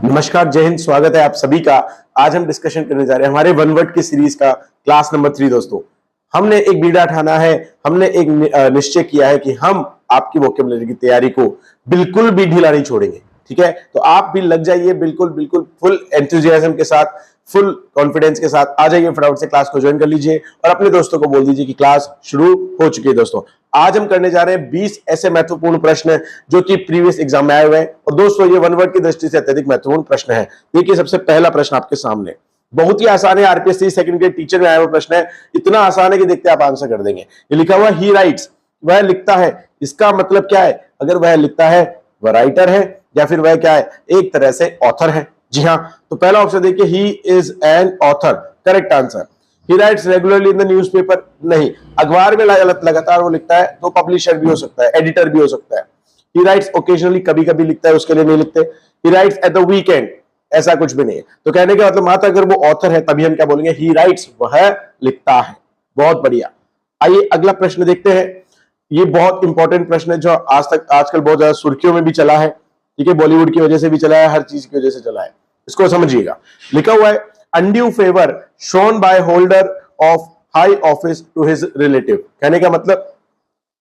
नमस्कार, जय हिंद। स्वागत है आप सभी का। आज हम डिस्कशन करने जा रहे हैं हमारे वन वर्ड की सीरीज का क्लास नंबर 3। दोस्तों, हमने एक बीड़ा ठाना है, हमने एक निश्चय किया है कि हम आपकी वोकैबुलरी की तैयारी को बिल्कुल भी ढीला नहीं छोड़ेंगे। ठीक है, तो आप भी लग जाइए बिल्कुल बिल्कुल फुल एंथुसियाज्म के साथ, फुल कॉन्फिडेंस के साथ आ जाइए, फटाफट से क्लास को ज्वाइन कर लीजिए और अपने दोस्तों को बोल दीजिए कि क्लास शुरू हो चुकी है। दोस्तों, आज हम करने जा रहे हैं 20 ऐसे महत्वपूर्ण प्रश्न जो कि प्रीवियस एग्जाम में आए हुए हैं। और दोस्तों, ये वन वर्ड की दृष्टि से अत्यधिक महत्वपूर्ण प्रश्न है। देखिए, सबसे पहला प्रश्न आपके सामने बहुत ही आसान है, आरपीएससी सेकंड ग्रेड टीचर में आया हुआ प्रश्न है। इतना आसान है कि देखते आप आंसर कर देंगे। ये लिखा हुआ ही राइट्स, वह लिखता है। इसका मतलब क्या है? अगर वह लिखता है, वह राइटर है या फिर वह क्या है? एक तरह से ऑथर है। जी हाँ, तो पहला ऑप्शन देखिए, he is an author, correct answer. He rights regularly in the newspaper, नहीं, अखबार में लगातार वो लिखता है, तो पब्लिशर भी हो सकता है, एडिटर भी हो सकता है। ही राइट्स ओकेजनली, कभी कभी लिखता है, उसके लिए नहीं लिखते। ही राइट्स एट द वीकेंड, ऐसा कुछ भी नहीं है। तो कहने का मतलब मात्र अगर वो ऑथर है तभी हम क्या बोलेंगे? ही राइट्स, वह लिखता है। बहुत बढ़िया। आइए अगला प्रश्न देखते हैं। ये बहुत इंपॉर्टेंट प्रश्न है जो आजकल बहुत ज्यादा सुर्खियों में भी चला है। ठीक है, बॉलीवुड की वजह से भी चला है, हर चीज की वजह से चला है। इसको समझिएगा। लिखा हुआ है, undue favour shown by holder of high office to his relative. कहने का मतलब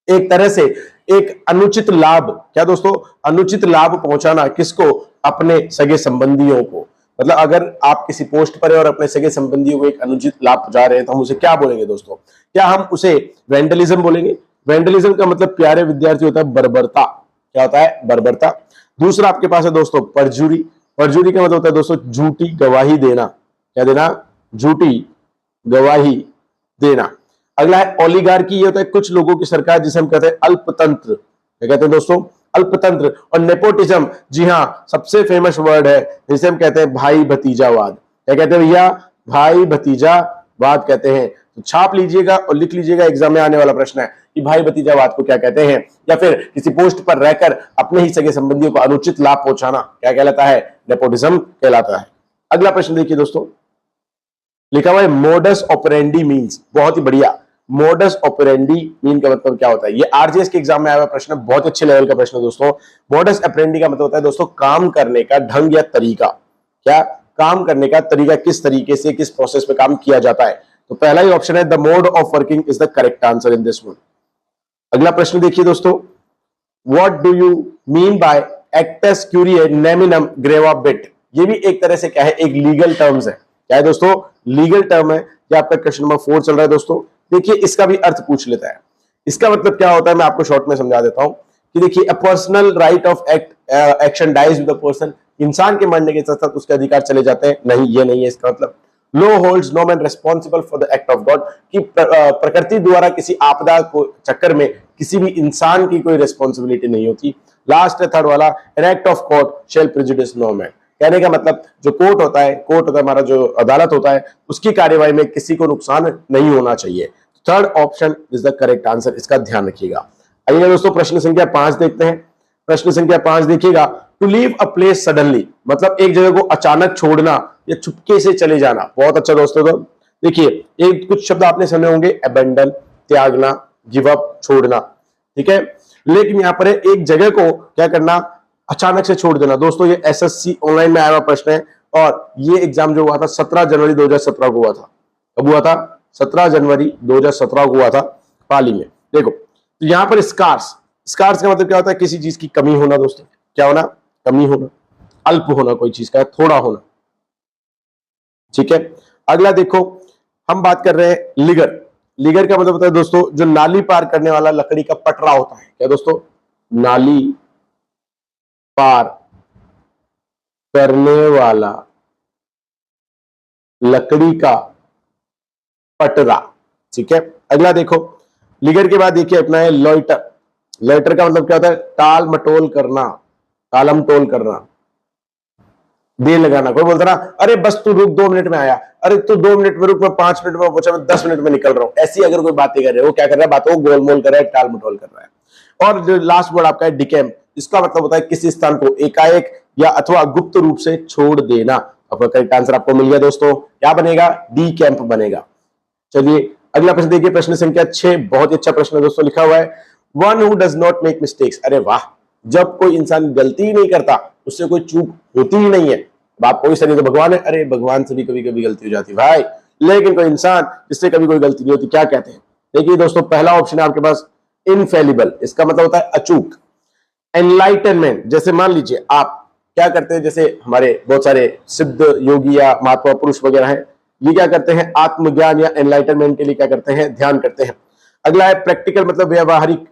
एक तरह से एक अनुचित लाभ, क्या दोस्तों? अनुचित लाभ पहुंचाना किसको? अपने सगे संबंधियों को। मतलब अगर आप किसी पोस्ट पर है और अपने सगे संबंधियों को एक अनुचित लाभ पहुंचा रहे हैं तो हम उसे क्या बोलेंगे दोस्तों? क्या हम उसे वेंडलिज्म बोलेंगे? वेंडलिज्म का मतलब, प्यारे विद्यार्थी, होता है बर्बरता। क्या होता है? बर्बरता। दूसरा आपके पास है दोस्तों परजुरी। परजुरी का मतलब होता है दोस्तों झूठी गवाही देना। क्या देना? झूठी गवाही देना। अगला है ओलिगार्की। ये होता है कुछ लोगों की सरकार, जिसे हम कहते हैं अल्पतंत्र। क्या कहते हैं दोस्तों? अल्पतंत्र। और नेपोटिज्म, जी हाँ, सबसे फेमस वर्ड है, जिसे हम कहते हैं भाई भतीजावाद। क्या कहते हैं भैया? भाई भतीजावाद कहते हैं। तो छाप लीजिएगा और लिख लीजिएगा, एग्जाम में आने वाला प्रश्न है कि भाई भतीजावाद को क्या कहते हैं। या फिर किसी पोस्ट पर रहकर अपने ही सगे संबंधियों को अनुचित लाभ पहुंचाना क्या कहलाता है? नेपोटिज्म कहलाता है। अगला प्रश्न देखिए दोस्तों, लिखा हुआ है मोडस ऑपरेंडी मीन्स। बहुत ही बढ़िया। मोडस ऑपरेंडी मीन का मतलब क्या होता है? ये आरजीएस के एग्जाम में आया हुआ प्रश्न, बहुत अच्छे लेवल का प्रश्न है दोस्तों। मोडस ऑपरेंडी का मतलब होता है दोस्तों काम करने का ढंग या तरीका। क्या? काम करने का तरीका, किस तरीके से, किस प्रोसेस पे काम किया जाता है। तो पहला ही ऑप्शन है, the mode of working is the correct answer in this one. अगला प्रश्न देखिए दोस्तों, what do you mean by एक्टस क्यूरिए नेमिनम ग्रेवा बिट। ये भी एक तरह से क्या है? एक लीगल टर्म्स है। क्या है दोस्तों? लीगल टर्म है। ये आपका क्वेश्चन नंबर 4 चल रहा है दोस्तों। देखिए, इसका भी अर्थ पूछ लेता है। इसका मतलब क्या होता है, मैं आपको शॉर्ट में समझा देता हूं कि देखिए, a personal right of action dies with the person. इंसान के मरने के साथ उसके अधिकार चले जाते हैं। नहीं, ये नहीं है इसका मतलब। Law holds no man responsible for the act of God, कि प्रकृति द्वारा किसी आपदा को चक्कर में किसी भी इंसान की कोई रिस्पॉन्सिबिलिटी नहीं होती। लास्ट है थर्ड वाला, an act of court shall prejudice no man. कहने का मतलब, जो कोर्ट होता है हमारा, जो अदालत होता है, उसकी कार्यवाही में किसी को नुकसान नहीं होना चाहिए। Third option is the correct answer, इसका ध्यान रखिएगा। आइए दोस्तों, प्रश्न संख्या 5 देखते हैं। प्रश्न संख्या 5 देखिएगा, to leave a place suddenly, मतलब एक जगह को अचानक छोड़ना या चुपके से चले जाना। बहुत अच्छा दोस्तों। तो देखिए, एक कुछ शब्द आपने सुने होंगे, अबेंडन, त्यागना, गिव अप, छोड़ना। ठीक है, लेकिन यहां पर है एक जगह को क्या करना? अचानक से छोड़ देना। दोस्तों, ये एसएससी ऑनलाइन में आया हुआ प्रश्न है और ये एग्जाम जो हुआ था 17 जनवरी 2017 को हुआ था। कब हुआ था? 17 जनवरी 2017 को हुआ था, हाल ही में। देखो, तो यहां पर स्कार्स, स्कार्स का मतलब क्या होता है? किसी चीज की कमी होना दोस्तों। क्या होना? कमी होना, अल्प होना, कोई चीज का थोड़ा होना। ठीक है, अगला देखो, हम बात कर रहे हैं लिगर। लिगर का मतलब होता है दोस्तों जो नाली पार करने वाला लकड़ी का पटरा होता है। क्या दोस्तों? नाली पार करने वाला लकड़ी का पटरा। ठीक है, अगला देखो, लिगर के बाद देखिए अपना है लॉइटर। लॉइटर का मतलब क्या होता है? टाल मटोल करना, टालम टोल करना, देर लगाना। कोई बोलता ना, अरे बस तू रुक, 2 मिनट में आया, अरे तू 2 मिनट में रुक, मैं 5 मिनट में पहुंचा, मैं 10 मिनट में निकल रहा हूं। ऐसी अगर कोई बातें कर रहे हो, वो क्या कर रहा है? बातों को गोलमोल कर रहा है, टाल मटोल कर रहा है। और जो लास्ट वर्ड आपका है डिकैम्प, इसका मतलब होता है किसी स्थान को एकाएक या अथवा गुप्त रूप से छोड़ देना। आपका करेक्ट आंसर आपको मिल गया दोस्तों। क्या बनेगा? डी कैंप बनेगा। चलिए अगला प्रश्न देखिए, प्रश्न संख्या 6। बहुत ही अच्छा प्रश्न है दोस्तों। लिखा हुआ है, one who does not make mistakes. अरे वाह, जब कोई इंसान गलती ही नहीं करता, उससे कोई चूक होती ही नहीं है, बाप कोई सा नहीं तो भगवान है। अरे भगवान से भी कभी कभी गलती हो जाती है भाई, लेकिन कोई इंसान जिससे कभी कोई गलती नहीं होती, क्या कहते हैं? देखिए दोस्तों, पहला ऑप्शन है आपके पास इनफेलिबल, इसका मतलब होता है अचूक। एनलाइटनमेंट, जैसे मान लीजिए आप क्या करते हैं, जैसे हमारे बहुत सारे सिद्ध योगी या महात्मा पुरुष वगैरह हैं, ये क्या करते हैं, आत्मज्ञान या एनलाइटनमेंट के लिए क्या करते हैं, ध्यान करते हैं। अगला है प्रैक्टिकल, मतलब व्यवहारिक।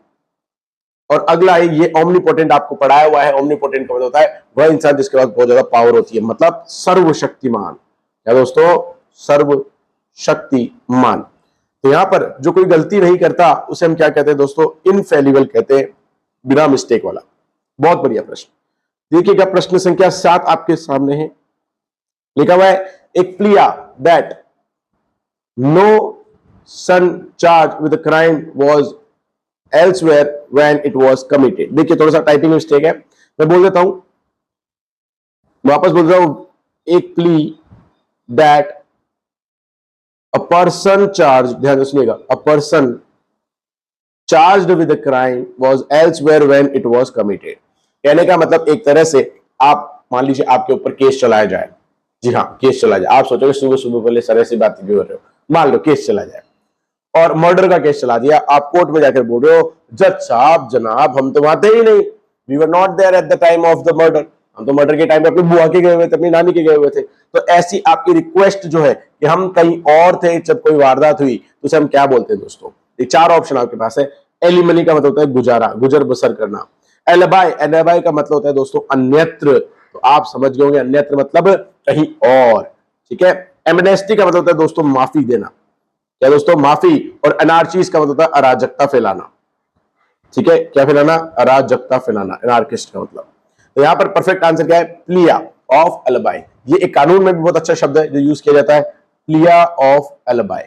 और अगला है ये ओमनीपोटेंट, आपको पढ़ाया हुआ है, ओमनीपोटेंट का मतलब होता है वह इंसान जिसके पास बहुत ज्यादा पावर होती है, मतलब सर्वशक्तिमान। क्या दोस्तों? सर्वशक्तिमान। तो यहां पर जो कोई गलती नहीं करता उसे हम क्या कहते हैं दोस्तों? इनफेलिबल कहते हैं, बिना मिस्टेक वाला। बहुत बढ़िया प्रश्न। देखिएगा प्रश्न संख्या 7 आपके सामने है, लिखा हुआ है एक plea that no son charge with crime was elsewhere when it was committed। देखिए थोड़ा सा टाइपिंग मिस्टेक है, मैं बोल देता हूं, वापस बोल रहा हूं। एक plea that a person charge, ध्यान से सुनिएगा, a person charged with a crime was elsewhere when it was committed। कहने का मतलब एक तरह से आप मान लीजिए आपके ऊपर केस चलाया जाए, जी हाँ केस चलाया जाए, आप सोचोगे सुबह सुबह पहले सर ऐसी बात क्यों कर रहे हो, मान लो केस चला जाए और मर्डर का केस चला दिया, आप कोर्ट में जाकर बोल रहे हो जज साहब जनाब हम तो वहां थे ही नहीं, we were not there at the time of the murder, हम तो मर्डर के टाइम पे अपनी बुआ के गए हुए थे, अपनी नानी के गए हुए थे। तो ऐसी आपकी रिक्वेस्ट जो है कि हम कहीं और थे जब कोई वारदात हुई, तो उसे हम क्या बोलते हैं दोस्तों? ये 4 ऑप्शन आपके पास है। एलिमनी का मतलब होता है गुजारा, गुजर बसर करना। एलिबाई, एलिबाई का मतलब होता है दोस्तों अन्यत्र, तो आप समझ गए होंगे अन्यत्र मतलब कहीं और, ठीक है। एमनेस्टी का मतलब होता है दोस्तों माफी देना, क्या दोस्तों? माफी। और अनार्चीज का मतलब होता है अराजकता फैलाना, ठीक है। क्या फैलाना? अराजकता फैलाना, एनार्किस्ट का मतलब। तो यहां पर परफेक्ट आंसर क्या है? Plea of alibi. ये एक कानून में भी बहुत अच्छा शब्द है जो यूज किया जाता है, प्लिया ऑफ एलिबाई,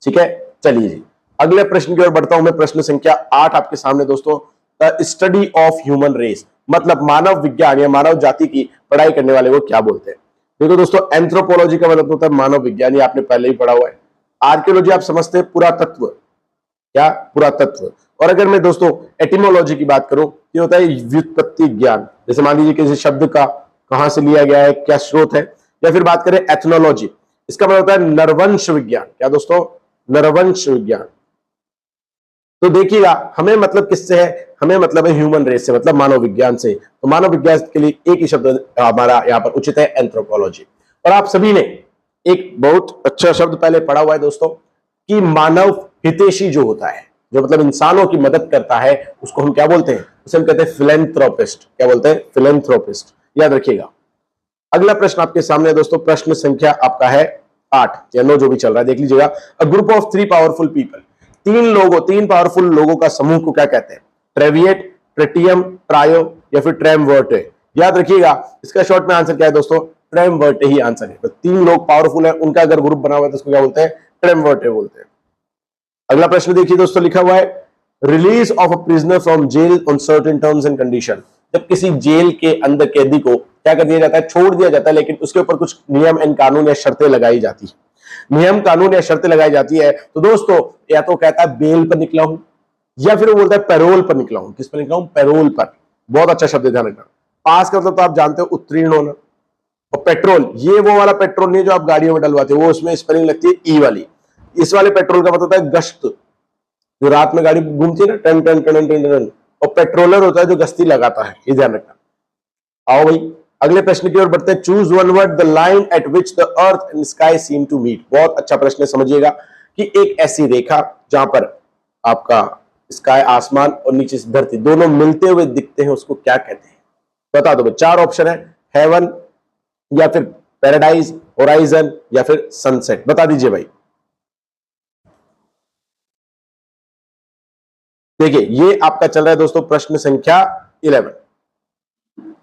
ठीक है। चलिए जी अगले प्रश्न की ओर बढ़ता हूं मैं, प्रश्न संख्या 8 आपके सामने दोस्तों। The study of human race, मतलब मानव विज्ञान या मानव जाति की पढ़ाई करने वाले को क्या बोलते हैं? देखो दोस्तों, एंथ्रोपोलॉजी का मतलब होता है मानव विज्ञान, ये आपने पहले ही पढ़ा हुआ है। आर्कियोलॉजी आप समझते हैं पुरातत्व, क्या? पुरातत्व। और अगर मैं दोस्तों एटिमोलॉजी की बात करूं, ये होता है व्युत्पत्ति ज्ञान, जैसे मान लीजिए किसी शब्द का कहां से लिया गया है, क्या स्रोत है। या फिर बात करें एथनोलॉजी, इसका मतलब होता है नरवंश विज्ञान, क्या दोस्तों? नरवंश विज्ञान। तो देखिएगा हमें मतलब किससे है? हमें मतलब है ह्यूमन रेस से, मतलब मानव विज्ञान से। तो मानव विज्ञान के लिए एक ही शब्द हमारा यहाँ पर उचित है, एंथ्रोपोलॉजी। और आप सभी ने एक बहुत अच्छा शब्द पहले पढ़ा हुआ है दोस्तों कि मानव हितैषी जो होता है, जो मतलब इंसानों की मदद करता है, उसको हम क्या बोलते हैं? उसे हम कहते हैं फिलेंथ्रोपिस्ट। क्या बोलते हैं? फिलेंथ्रोपिस्ट, याद रखिएगा। अगला प्रश्न आपके सामने दोस्तों, प्रश्न संख्या आपका है 8 या 9 जो भी चल रहा है, देख लीजिएगा। A group of 3 powerful people, 3 powerful लोगों का समूह को क्या कहते हैं? ट्रेविएट, ट्रिटियम, ट्रायो या फिर ट्रेमवर्टे। याद रखिएगा इसका शॉर्ट में आंसर क्या है दोस्तों? ट्रेमवर्टे ही आंसर है। तो 3 लोग पावरफुल है, उनका अगर ग्रुप बना हुआ है तो उसको क्या बोलते हैं? ट्रेमवर्टे बोलते हैं। अगला प्रश्न देखिए दोस्तों, लिखा हुआ है release of a prisoner from jail on certain terms and condition. जब किसी जेल के अंदर कैदी को क्या कर दिया जाता है? छोड़ दिया जाता है, लेकिन उसके ऊपर कुछ नियम एंड कानून या शर्तें लगाई जाती है। नियम कानून या शर्तें लगाई जाती है, तो दोस्तों या तो कहता है बेल पर निकला हूं, या फिर वो बोलता है पैरोल पर निकला हूं। किस पर निकला हूं? पैरोल पर। बहुत अच्छा शब्द है, ध्यान रखना। पास का मतलब तो आप जानते हो उत्तीर्ण होना। और पेट्रोल, ये वो वाला पेट्रोल नहीं जो आप गाड़ियों में डलवाते हो, वो उसमें स्पेलिंग लगती है ई वाली। इस वाले पेट्रोल का मतलब होता है गश्त, जो रात में गाड़ी घूमती है ना, टन टन टन टन टन। और पेट्रोलर होता है जो गश्ती लगाता है, ये ध्यान रखना। आओ भाई अगले प्रश्न की ओर बढ़ते हैं। Choose one word, the line at which the earth and sky seem to meet. बहुत अच्छा प्रश्न है, समझिएगा कि एक ऐसी रेखा जहां पर आपका स्काई आसमान और नीचे से धरती दोनों मिलते हुए दिखते हैं, उसको क्या कहते हैं? बता दो भाई। 4 ऑप्शन है, हेवन या फिर पैराडाइज, होराइजन या फिर सनसेट। बता दीजिए भाई। देखिए ये आपका चल रहा है दोस्तों प्रश्न संख्या 11।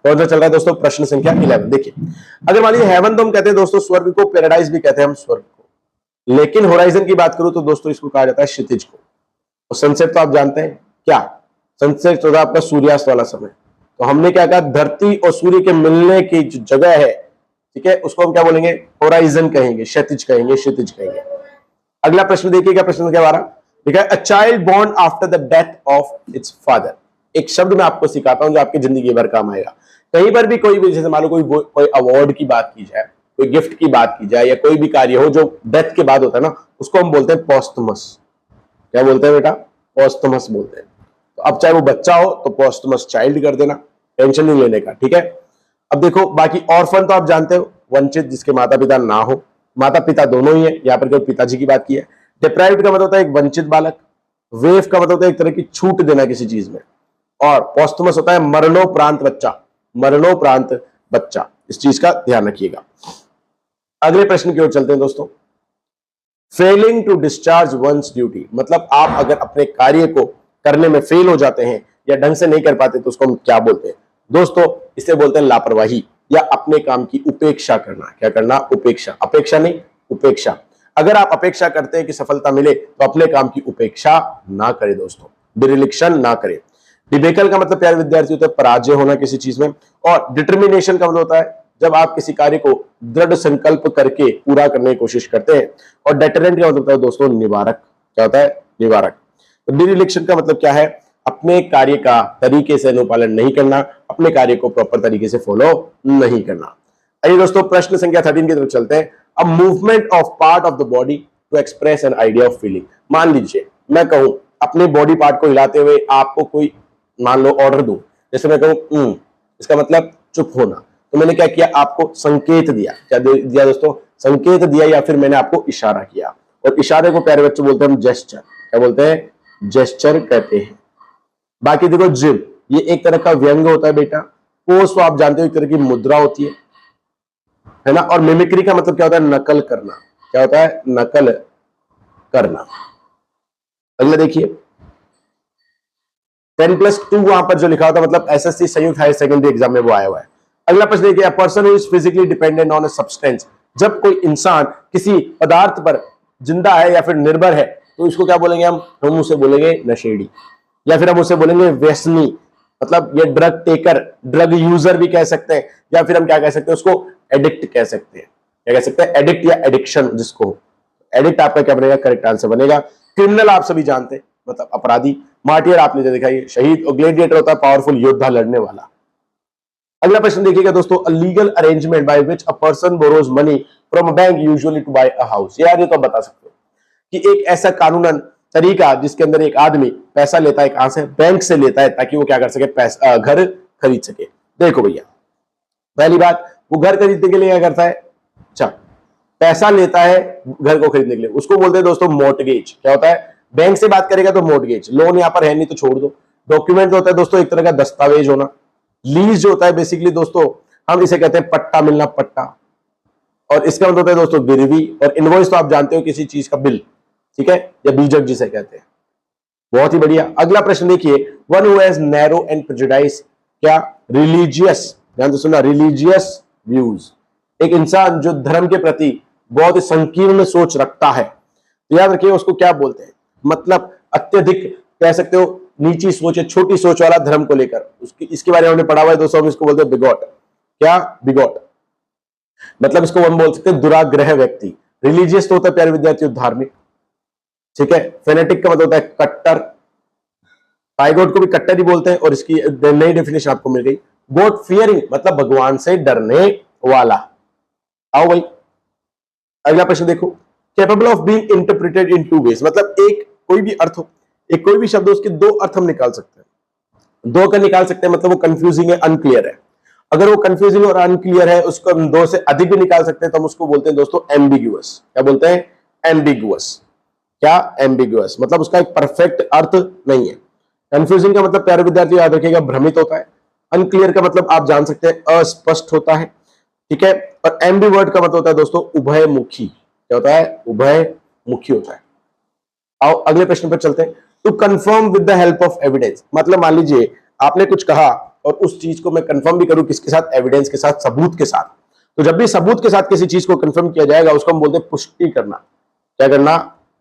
कौन सा चल रहा है दोस्तों? प्रश्न संख्या 11। देखिए अगर मान लीजिए हेवन तो हम कहते हैं दोस्तों स्वर्ग को, पैराडाइज भी कहते हैं हम स्वर्ग को, लेकिन होराइजन की बात करूं तो दोस्तों इसको कहा जाता है क्षितिज को। और सनसेट तो आप जानते हैं क्या? सनसेट होता है आपका सूर्यास्त वाला समय। तो हमने क्या कहा? धरती और सूर्य के मिलने की जो जगह है, ठीक है, उसको हम क्या बोलेंगे? होराइजन कहेंगे, क्षैतिज कहेंगे, क्षितिज कहेंगे। अगला प्रश्न देखिएगा, प्रश्न संख्या 12 लिखा है a child born after the death of its father. एक शब्द मैं आपको सिखाता हूं जो आपकी जिंदगी भर काम आएगा। कहीं पर भी कोई भी, जैसे मान लो कोई अवार्ड की बात की जाए, कोई गिफ्ट की बात की जाए, या कोई भी कार्य हो जो डेथ के बाद होता है ना, उसको हम बोलते हैं पोस्टमस। क्या बोलते हैं बेटा? पोस्टमस बोलते हैं। तो अब चाहे वो बच्चा हो तो पोस्टमस चाइल्ड कर देना, टेंशन नहीं लेने का, ठीक है। अब देखो बाकी ऑर्फन तो आप जानते हो, वंचित जिसके माता पिता ना हो, माता पिता दोनों ही है, यहां पर केवल पिताजी की बात की है। डिप्राइव्ड का मतलब होता है एक वंचित बालक, वेव का मतलब होता है एक तरह की छूट देना किसी चीज में, और पोस्टमस होता है मरणोपरांत बच्चा, मरणोपरांत बच्चा। इस चीज का ध्यान रखिएगा। अगले प्रश्न की ओर चलते हैं दोस्तों। Failing to discharge one's duty, मतलब आप अगर अपने कार्य को करने में फेल हो जाते हैं या ढंग से नहीं कर पाते तो उसको हम क्या बोलते हैं दोस्तों? इसे बोलते हैं लापरवाही, या अपने काम की उपेक्षा करना। क्या करना? उपेक्षा। अपेक्षा नहीं, उपेक्षा। अगर आप अपेक्षा करते हैं कि सफलता मिले तो अपने काम की उपेक्षा ना करें दोस्तों, डिरिलिक्शन ना करें। डिबेकल का मतलब प्यारे विद्यार्थी होता है पराजय होना किसी चीज में, और डिटर्मिनेशन का मतलब होता है जब आप किसी कार्य को दृढ़ संकल्प करके पूरा करने की कोशिश करते हैं। और डेटरेंट का मतलब होता है दोस्तों निवारक। क्या होता है? निवारक। तो डिरिलिक्शन का मतलब क्या है? अपने कार्य का तरीके से अनुपालन नहीं करना, अपने कार्य को प्रॉपर तरीके से फॉलो नहीं करना। आइए दोस्तों प्रश्न संख्या 13 की तरफ चलते हैं। A movement of part of the body to express an idea of feeling. मान लीजिए मैं कहूं अपने बॉडी पार्ट को हिलाते हुए आपको कोई मान लो ऑर्डर दूं, जैसे मैं कहूं इसका मतलब चुप होना, तो मैंने क्या किया? आपको संकेत दिया। क्या दिया दोस्तों? संकेत दिया, या फिर मैंने आपको इशारा किया। और इशारे को प्यारे बच्चे बोलते हैं हम जेस्चर। क्या बोलते हैं? जेस्चर कहते हैं। बाकी देखो जिम, ये एक तरह का व्यंग होता है बेटा। पोज तो आप जानते हो एक तरह की मुद्रा होती है ना। और मिमिक्री का मतलब क्या होता है? नकल करना। क्या होता है? नकल करना। अगला देखिए 10+2 वहां पर जो लिखा होता है, मतलब एसएससी संयुक्त हायर सेकेंडरी एग्जाम में वो आया हुआ है। अगला प्रश्न देखिए, a person who is physically dependent on a substance. जब कोई इंसान किसी पदार्थ पर जिंदा है या फिर निर्भर है तो इसको क्या बोलेंगे हम उसे बोलेंगे नशेड़ी, या फिर हम उसे बोलेंगे व्यसनी। मतलब ये ड्रग टेकर, ड्रग यूजर भी कह सकते हैं, या फिर हम क्या कह सकते हैं उसको? एडिक्ट कह सकते हैं। क्या कह सकते हैं? एडिक्ट या एडिक्शन जिसको। एडिक्ट आपका क्या बनेगा? करेक्ट आंसर बनेगा। क्रिमिनल आप सभी जानते हैं, मतलब अपराधी। मार्टियर आपने जो देखा, ये शहीद। और ग्लेडिएटर होता है पावरफुल योद्धा, लड़ने वाला। अगला प्रश्न देखिएगा दोस्तों, a legal arrangement by which a person borrows money from a bank usually to buy a house. यार ये तो बता सकते हो कि एक ऐसा कानूनन तरीका जिसके अंदर एक आदमी पैसा लेता है, कहां से? बैंक से लेता है, ताकि वो क्या कर सके? पैसा घर खरीद सके। देखो भैया, पहली बात, वो घर खरीदने के लिए क्या करता है? अच्छा, पैसा लेता है घर को खरीदने के लिए, उसको बोलते हैं दोस्तों मॉर्टगेज। क्या होता है? बैंक से बात करेगा तो मॉर्टगेज। लोन यहां पर है नहीं तो छोड़ दो। डॉक्यूमेंट होता है दोस्तों एक तरह का दस्तावेज होना। लीज जो होता है बेसिकली दोस्तों हम इसे कहते हैं पट्टा मिलना, पट्टा। और इसका मतलब होता है दोस्तों गिरवी। और इनवॉइस तो आप जानते हो किसी चीज का बिल, ठीक है, या बीजक जिसे कहते हैं। बहुत ही बढ़िया। अगला प्रश्न देखिए, one who has narrow and prejudice, क्या? रिलीजियस, ध्यान से सुनना, रिलीजियस व्यूज। एक इंसान जो धर्म के प्रति बहुत ही संकीर्ण सोच रखता है, तो याद रखिए उसको क्या बोलते हैं? मतलब अत्यधिक कह सकते हो नीची सोच है, छोटी सोच वाला धर्म को लेकर, उसकी इसके बारे में हमने पढ़ा हुआ है दोस्तों। हम इसको बोलते हैं बिगॉट। क्या? बिगॉट। मतलब इसको हम बोल सकते हैं दुराग्रह व्यक्ति। रिलीजियस तो होता है प्यारे विद्यार्थियों धार्मिक, ठीक है। फेनेटिक का मतलब होता है कट्टर। पाइगॉट को भी कट्टर ही बोलते हैं, और इसकी नई डेफिनेशन आपको मिल गई। गॉड फियरिंग मतलब भगवान से डरने वाला। आओ भाई अगला प्रश्न देखो, capable of being interpreted in two ways. मतलब एक कोई भी अर्थ हो, एक कोई भी शब्द हो, उसके दो अर्थ हम निकाल सकते हैं। दो का निकाल सकते हैं, मतलब वो कंफ्यूजिंग है, अनक्लियर है। अगर वो कंफ्यूजिंग और अनक्लियर है, उसको हम दो से अधिक भी निकाल सकते हैं, तो हम उसको बोलते हैं दोस्तों एम्बिगुअस। क्या बोलते हैं? एम्बिगुअस। क्या? एम्बिगुअस मतलब उसका एक परफेक्ट अर्थ नहीं है। कंफ्यूजिंग का मतलब प्यारे विद्यार्थी याद रखिएगा भ्रमित होता है। अनक्लियर का मतलब आप जान सकते हैं अस्पष्ट होता है, ठीक है। और एम्बिवर्ट का मतलब होता है दोस्तों उभयमुखी। क्या होता है? उभयमुखी होता है। आओ अगले प्रश्न पर चलते हैं। To confirm with the help of evidence, मतलब मान लीजिए आपने कुछ कहा और उस चीज को मैं कंफर्म भी करूं, किसके साथ? एविडेंस के साथ, सबूत के साथ। तो जब भी सबूत के साथ किसी चीज को कंफर्म किया जाएगा उसको हम बोलते हैं पुष्टि करना। क्या करना?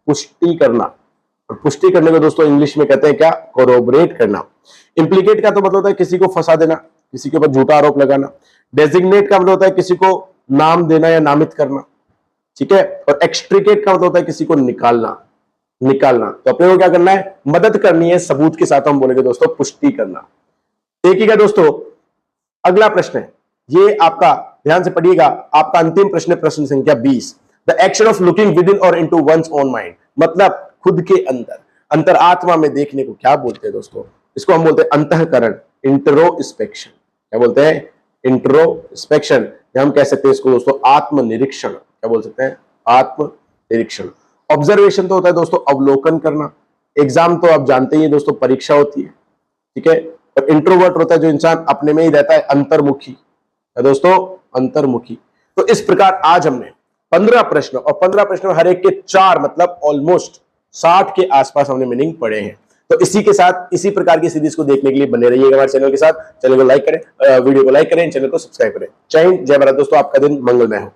पुष्टि करना। और पुष्टि करने को दोस्तों इंग्लिश में कहते हैं क्या? कोरोबरेट करना। इंप्लीकेट का तो मतलब होता है किसी को फंसा देना, किसी के ऊपर झूठा आरोप लगाना। डेजिग्नेट का मतलब होता है किसी को नाम देना या नामित करना, ठीक है। और एक्सट्रिकेट का मतलब होता है किसी को निकालना, निकालना। तो अपने को क्या करना है? मदद करनी है सबूत के साथ, हम बोलेंगे दोस्तों पुष्टि करना। देखिएगा दोस्तों अगला प्रश्न है, ये आपका ध्यान से पढ़िएगा, आपका अंतिम प्रश्न है, प्रश्न संख्या 20। The action of looking with in और इनटू वंस ओन माइंड, मतलब खुद के अंदर, अंतरात्मा में देखने को क्या बोलते हैं दोस्तों? इसको हम बोलते हैं अंतःकरण, इंट्रोस्पेक्शन। क्या बोलते हैं? इंट्रोस्पेक्शन। या हम कह सकते हैं इसको दोस्तों आत्मनिरीक्षण। क्या बोल सकते हैं? आत्मनिरीक्षण। ऑब्जर्वेशन तो होता है दोस्तों अवलोकन करना। एग्जाम तो आप जानते ही हैं दोस्तों, परीक्षा होती है, ठीक है। और इंट्रोवर्ट होता है जो इंसान अपने में ही रहता है, अंतर्मुखी है दोस्तों, अंतर्मुखी। तो इस प्रकार आज हमने 15 प्रश्न, और 15 प्रश्नों हर एक के 4 मतलब ऑलमोस्ट 60 के आसपास हमने मीनिंग पढ़े हैं। तो इसी के साथ, इसी प्रकार की सीरीज को देखने के लिए बने रहिएगा हमारे चैनल के साथ। चैनल को लाइक करें, वीडियो को लाइक करें, चैनल को सब्सक्राइब करें। जय हिंद, जय भारत दोस्तों, आपका दिन मंगलमय हो।